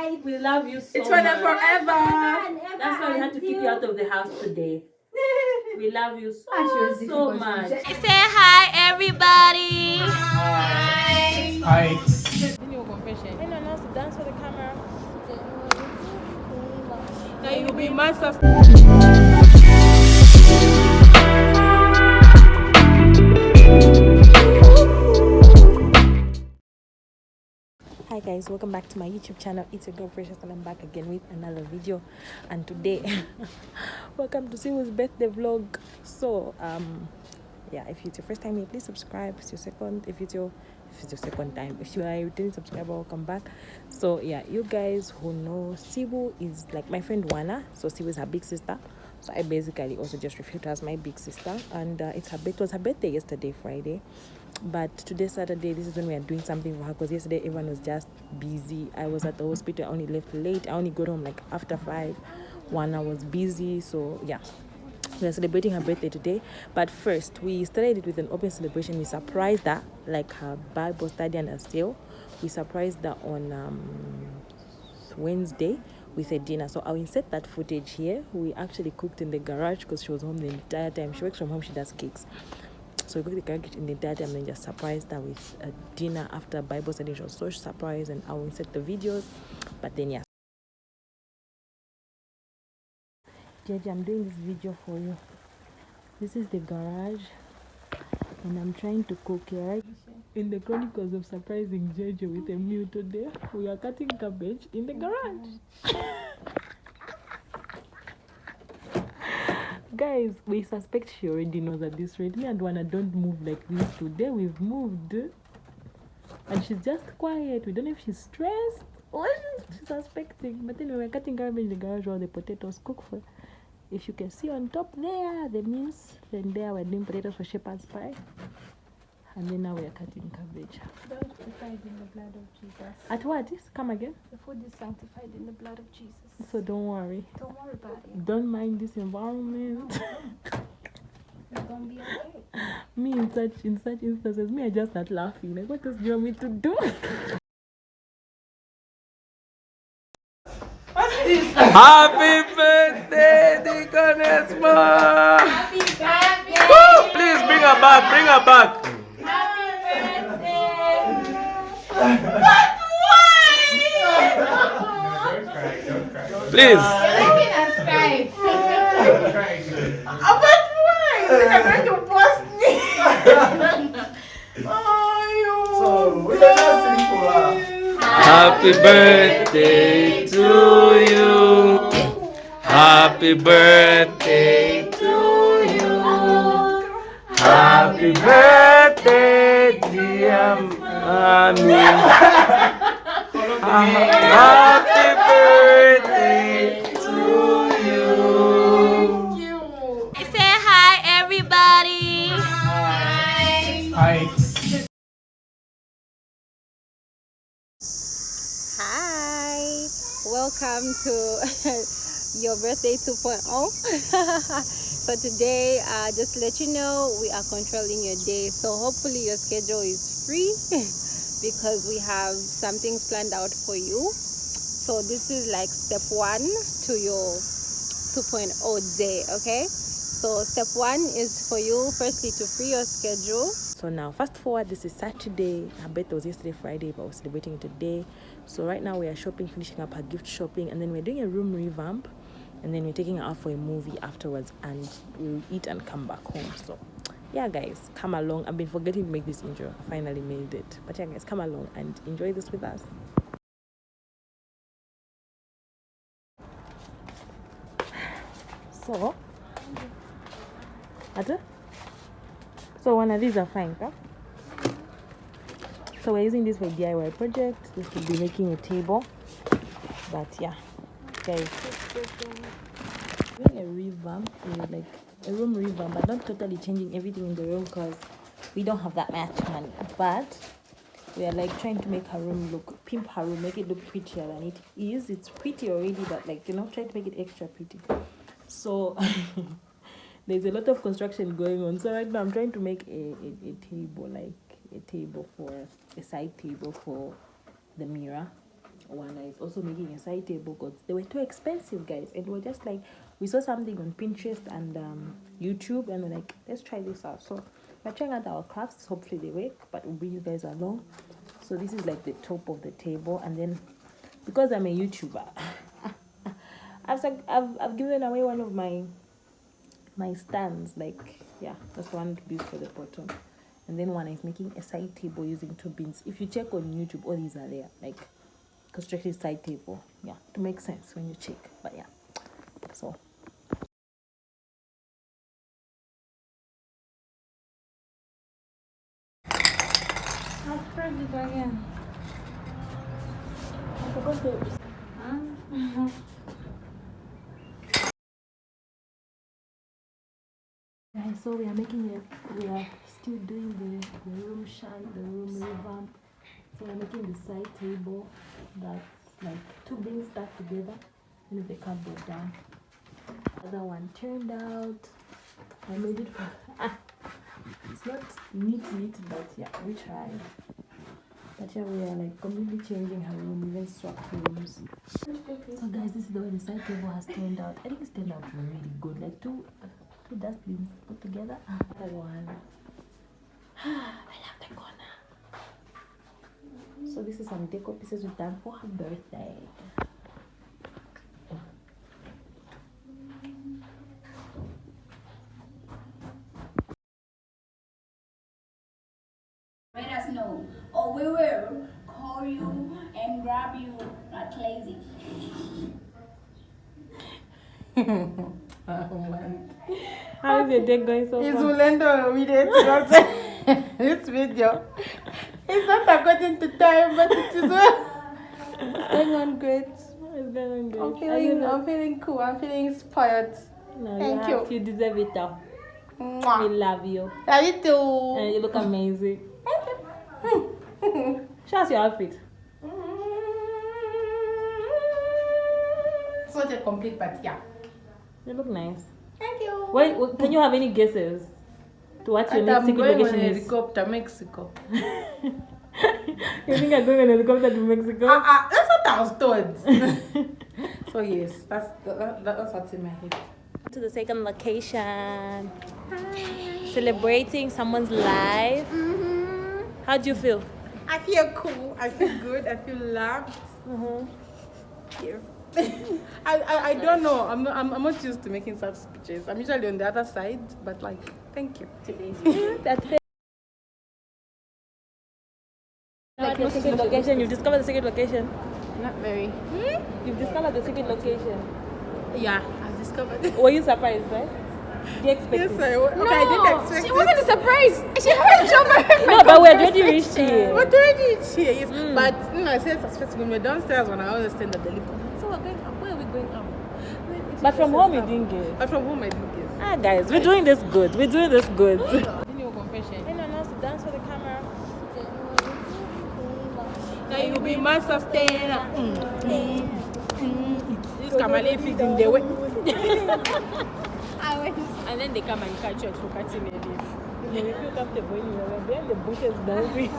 subscribe. We love you so much. It's for the forever. That's why we had to keep you out of the house today. We love you so much. Say hi, everybody. Hi. Your confession. Anyone else to dance for the camera? Now you'll be master. Hi guys, welcome back to my YouTube channel. It's your girl Precious and I'm back again with another video. And today welcome to Simu's birthday vlog. So yeah, if it's your first time here, please subscribe. If it's your second time, if you are a returning subscriber, welcome back. So yeah, you guys who know, Sibu is like my friend Wana. So Sibu is her big sister, so I basically also just refer to her as my big sister. And it was her birthday yesterday, Friday, but today, Saturday, this is when we are doing something for her, because yesterday everyone was just busy. I was at the hospital. I only left late. I only got home like after 5. Wana was busy. So yeah, we are celebrating her birthday today. But first, we started it with an open celebration. We surprised her, like her Bible study and a sale. We surprised her on Wednesday with a dinner. So I'll insert that footage here. We actually cooked in the garage because she was home the entire time. She works from home. She does cakes. So we cooked the garage in the entire time and then just surprised her with a dinner after Bible study. She was so surprised, and I will insert the videos. But then yeah, JJ, I'm doing this video for you. This is the garage and I'm trying to cook here, right? In the Chronicles of Surprising JJ with a meal today, we are cutting cabbage in the garage. Guys, we suspect she already knows at this rate. Me and Wana don't move like this. Today we've moved and she's just quiet. We don't know if she's stressed or she's suspecting. But anyway, we're cutting cabbage in the garage while the potatoes cook for. If you can see on top there, the means, then there we're doing potatoes for shepherd's pie. And then now we're cutting cabbage. Sanctified in the blood of Jesus. At what? Come again? The food is sanctified in the blood of Jesus. So don't worry. Don't worry about it. Don't mind this environment. It's gonna be okay. Me in such instances, me I just start laughing. Like, what else do you want me to do? Happy birthday, Deaconess Ma! Happy birthday. Woo! Please bring her back, bring her back. Happy birthday. Please. Making us cry. Don't cry. But why? You're going to post me. So, we are just sing for her. Happy birthday to you. Happy birthday to you. Happy birthday, dear mommy. Happy birthday to you. Say hi, everybody. Hi. Hi. Welcome to your birthday 2.0. So today, just to let you know, we are controlling your day. So hopefully your schedule is free because we have some things planned out for you. So this is like step 1 to your 2.0 day, okay? So step 1 is for you firstly to free your schedule. So now fast forward, this is Saturday. Her birthday was yesterday, Friday, but we're celebrating it today. So right now we are shopping, finishing up her gift shopping, and then we're doing a room revamp, and then we're taking her out for a movie afterwards, and we'll eat and come back home. So yeah guys, come along. I've been forgetting to make this intro. I finally made it. But yeah guys, come along and enjoy this with us. So one of these are fine, huh? So we're using this for a DIY project. This will be making a table. But yeah, guys, doing a revamp, like a room revamp, but not totally changing everything in the room because we don't have that much money. But we are like trying to make her room look, pimp her room, make it look prettier than it is. It's pretty already, but like, you know, try to make it extra pretty. So there's a lot of construction going on. So right now I'm trying to make a table, like a table for a side table for the mirror Wana is also making a side table because they were too expensive, guys. And we're just like, we saw something on Pinterest and YouTube, and we're like, let's try this out. So we're trying out our crafts. Hopefully they work, but we'll bring you guys along. So this is like the top of the table, and then because I'm a YouTuber, I've given away one of my stands. Like, yeah, that's the one to use for the bottom. And then one is making a side table using 2 bins. If you check on YouTube, all these are there, like constructed side table. Yeah, it makes sense when you check. But yeah, so. I'll press it again. I forgot to. Guys, so we are making it. We are still doing the room shine, the room revamp. So we're making the side table that's like 2 bins stacked together, and with the cardboard down. Other one turned out. I made it for. It's not neat, but yeah, we tried. But yeah, we are like completely changing her room, even swapped rooms. So guys, this is the way the side table has turned out. I think it's turned out really good. Like two dustbins put together. That one. I love the corner. So this is some deco pieces we've done for her birthday. Let us know, or we will call you and grab you like lazy. How is your day going so It's far? Ulendo with it. This video. It's not according to time, but it is well. It's going on great. It's going good. I'm feeling cool. I'm feeling inspired. No, Thank you. you. You deserve it though. We Mwah. love you. Love you too. And you look amazing. Show us your outfit. It's not yet complete, but yeah. You look nice. Thank you. Wait, can you have any guesses to what your next I'm secret going on location a is? helicopter, Mexico. You think I'm going on a helicopter to Mexico? That's what I was told. So yes, that's what's in my head. To the second location. Celebrating someone's life. How do you feel? I feel cool. I feel good. I feel loved. Yes. I don't know. I'm not used to making such speeches. I'm usually on the other side, but like, thank you. That's it. Like your secret location. You've discovered the secret location. Not very. You've discovered the secret location. Yeah, I discovered it. Were you surprised, right? Do you expect Yes, it? I was. Okay, I didn't expect She wasn't it. a surprise. She hadn't shown her. No, but we're already reached here. But already it's here, yes. But I said suspect when we're downstairs when I understand that the lift. So we're going up. Where are we going up? But from home, you didn't get. But from home, I didn't guess. Ah, guys, we're doing this good. We're doing this good. Your confession. Anyone else to dance for the camera? Now you be my sustainer. This Kamale is in the way. And then they come and catch us for cutting their leaf. You know, we feel comfortable when you're behind the bushes dancing.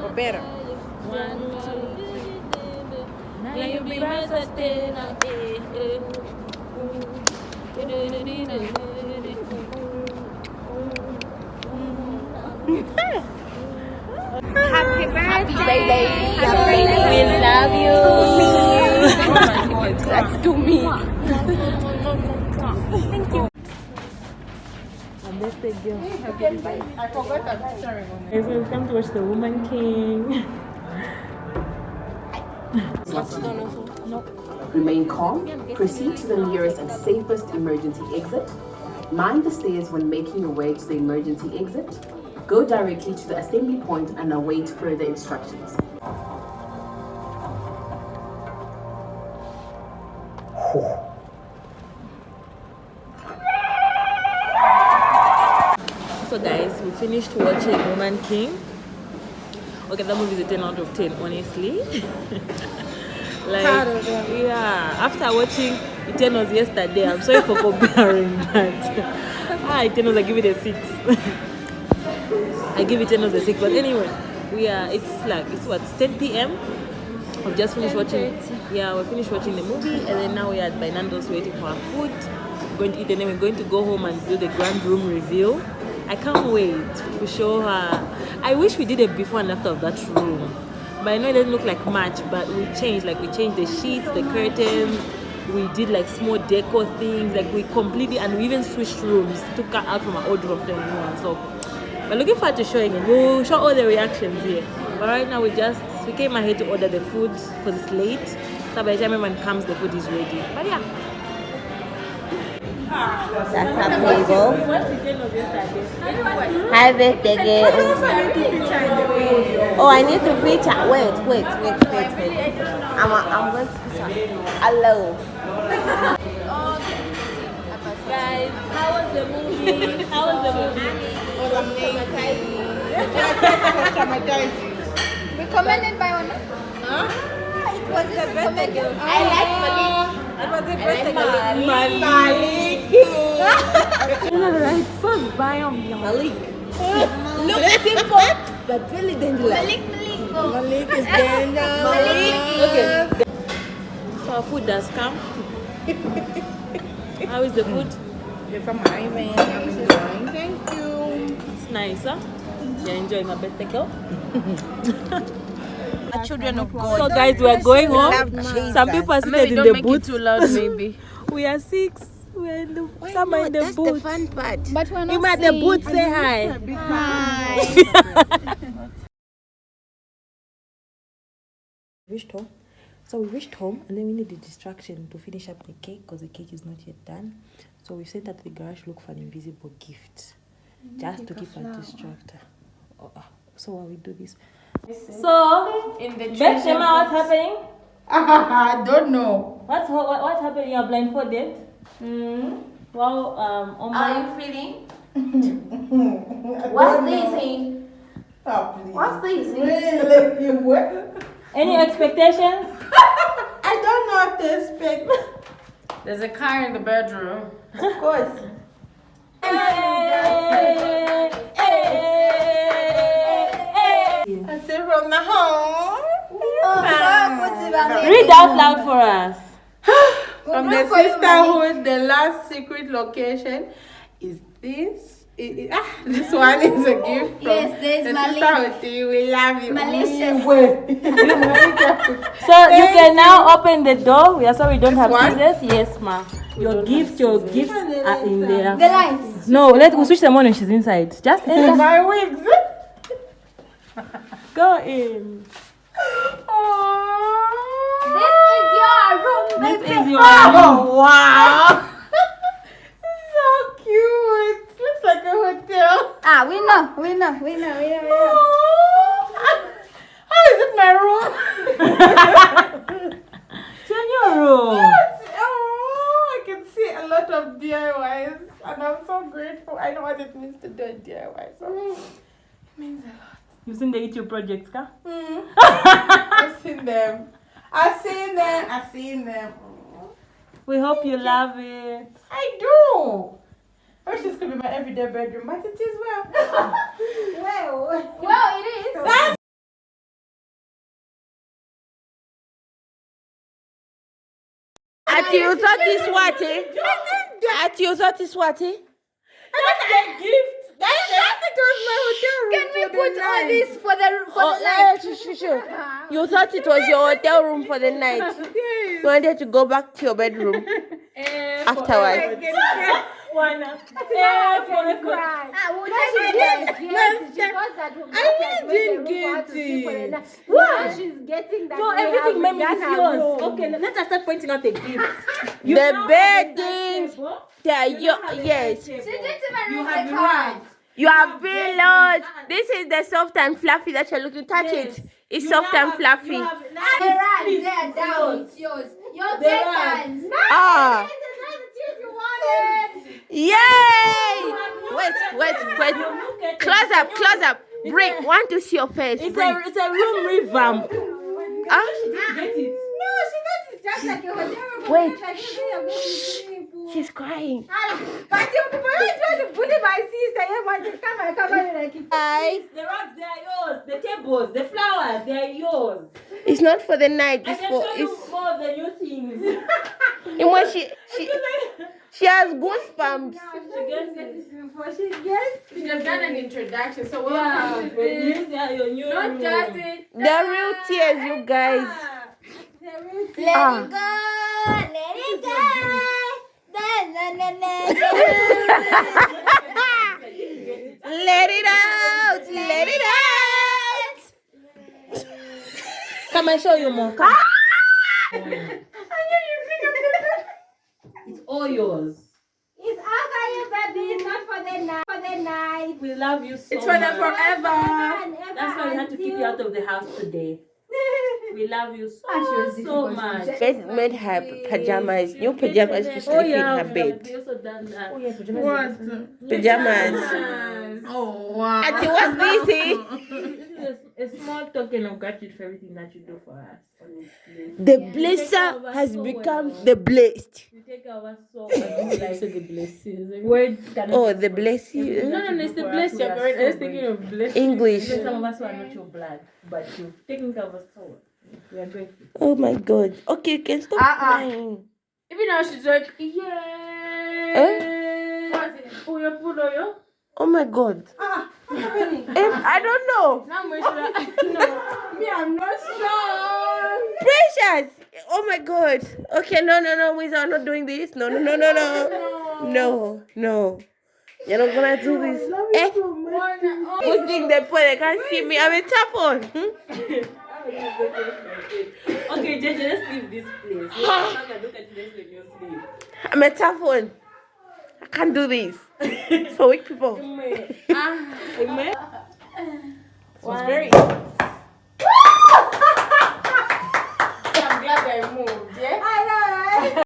Or better. 1, 2, 3. Now you be my sustainer. Happy birthday. We love you. That's to me. Thank you. I'm this big girl. I forgot that picture. Guys, we've come to watch The Woman King. Remain calm, proceed to the nearest and safest emergency exit. Mind the stairs when making your way to the emergency exit. Go directly to the assembly point and await further instructions. So guys, we finished watching Woman King. Okay, that movie is a 10 out of 10, honestly. Like, yeah, after watching Eternals yesterday, I'm sorry for comparing, but Eternals, I give it a 6. I give Eternals a 6, but anyway, It's what, 10 p.m. We've just finished watching. Yeah, we finished watching the movie, and then now we're at Nando's waiting for our food. We're going to eat, and then we're going to go home and do the grand room reveal. I can't wait to show her. I wish we did a before and after of that room, but I know it doesn't look like much. But we changed the sheets, the curtains. We did like small decor things. Like we completely, and we even switched rooms. Took her out from our old room to the new one. So we're looking forward to showing it. We'll show all the reactions here. But right now we came ahead to order the food because it's late. So by the time everyone comes, the food is ready. But yeah. That's our table. We watched the game of yesterday. Hi, birthday girl. Oh, I need to feature. Wait. I'm going to feature. Hello. Guys, how was the movie? It was amazing. Recommended by one. Huh? It wasn't recommended. I like Malik. It was a birthday Malik. First buy on Malik. Look simple, but really dangerous. Malik is dangerous. Okay. So our food does come. How is the food? It's amazing. I'm enjoying. Thank you. It's nice, huh? You're enjoying my birthday girl? Children of God. So guys, we are going home. Some people are seated in the booth. Too loud, maybe. We are 6. We're in the some are in the That's booth. the fun part. But we're not You at the booth, say hi. Reached home. So we reached home and then we need the distraction to finish up the cake because the cake is not yet done. So we sent out to the garage to look for an invisible gift. Just to keep a distractor. So while we do this. So in the Shema, what's happening? I don't know. What's happening? You're blindfolded. Well, Are you feeling? What's this? Oh, please. What's this? Really? You what? Any expectations? I don't know what to expect. There's a car in the bedroom. Of course. That's it from the home. Read out loud for us. From the sisterhood, the last secret location is this. This one is a gift from there's the Malik. sisterhood to you. We love you. Malicious. So you can now open the door. We are sorry we don't have one? scissors. Yes, ma. Your gifts are in there. The lights. No, we'll switch them on when she's inside. Just enter. My wigs. Go in. This is your room, baby. This is your Oh, wow. So cute. Looks like a hotel. We know. How is it my room? It's in your room. I can see a lot of DIYs and I'm so grateful. I know what it means to do a DIY. So it means a lot. You've seen the YouTube projects, ka? I've seen them. I've seen them. We hope you love it. I do. I wish this could be my everyday bedroom, but it is well. Well, it is. That's Ati uzoti swati. Ati uzoti swati. That's the gift. It was my hotel room. Can we for the put all night. this for the night? Sure. You thought it was your hotel room for the night. Yes. You wanted to go back to your bedroom afterwards. She's getting that. No, everything maybe is yours. Okay, let us start pointing out the gifts. The beddings, yes. She didn't even read the card. You are pillows. This is the soft and fluffy that you're looking. Touch it. It's soft and fluffy. They're down. It's yours. Your bed. Ah. Yay! Wait. Close up. Bring. Want to see your face. It's a room revamp. Ah? Get it. No, she thought it's just like a hotel room. Wait. She's crying. But you trying to bully my sister. You want to come and cover me like it. The rocks, they are yours. The tables, the flowers, they are yours. It's not for the night. It's I can for. show you more of the new things. And when she has goosebumps. She has done an introduction, so welcome to this. Your new Not room. just it. They're real tears, you guys. Let it go, let it go. Let it out. Let it out. Come and show you more. Come. It's all yours. It's all for you, baby. It's not for the night. For the night. We love you so It's for much. them forever. That's why we had to keep you out of the house today. We love you so much. Bed made her pajamas, new pajamas to sleep in her bed. We also done that. What? Pajamas. Oh wow. Auntie, what's this? This is a small token of gratitude for everything that you do for us. Honestly. The blesser has become the blessed. You take our soul and you like the blessings. Words cannot. Oh, the bless you. No, it's the bless your I was thinking of blessing. English. Some of us who are not your blood, but you've taken care of us soul. We are grateful. Oh my God. Okay, you can stop crying. Even now she's like, Eh? Oh, you're full of you? Oh my God. I don't know. now me, I'm not strong. Precious. Oh my God. Okay, no, Wiz, I'm not doing this. No. No. You're not gonna do this. Eh? Who's doing the point? They can't see me. I'm a tap on. Okay, JJ, let's leave this place. Look at this when you sleep. I'm a tough one. I can't do this. It's for weak people. It was very. I'm glad I moved. Yeah. I know, right?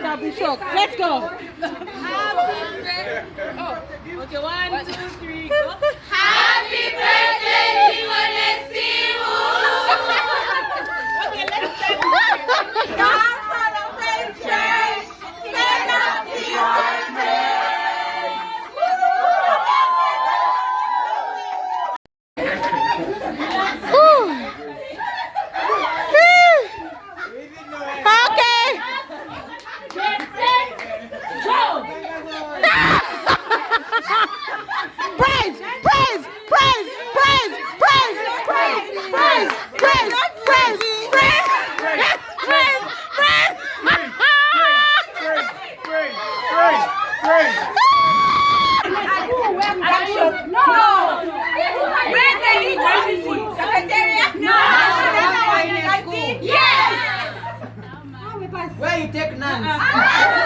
I'll be shocked. Let's go. Okay, 1, 2, 3, go. Happy birthday, Timonesimu! Okay, let's start. God celebration! Send up the Where you take nuns?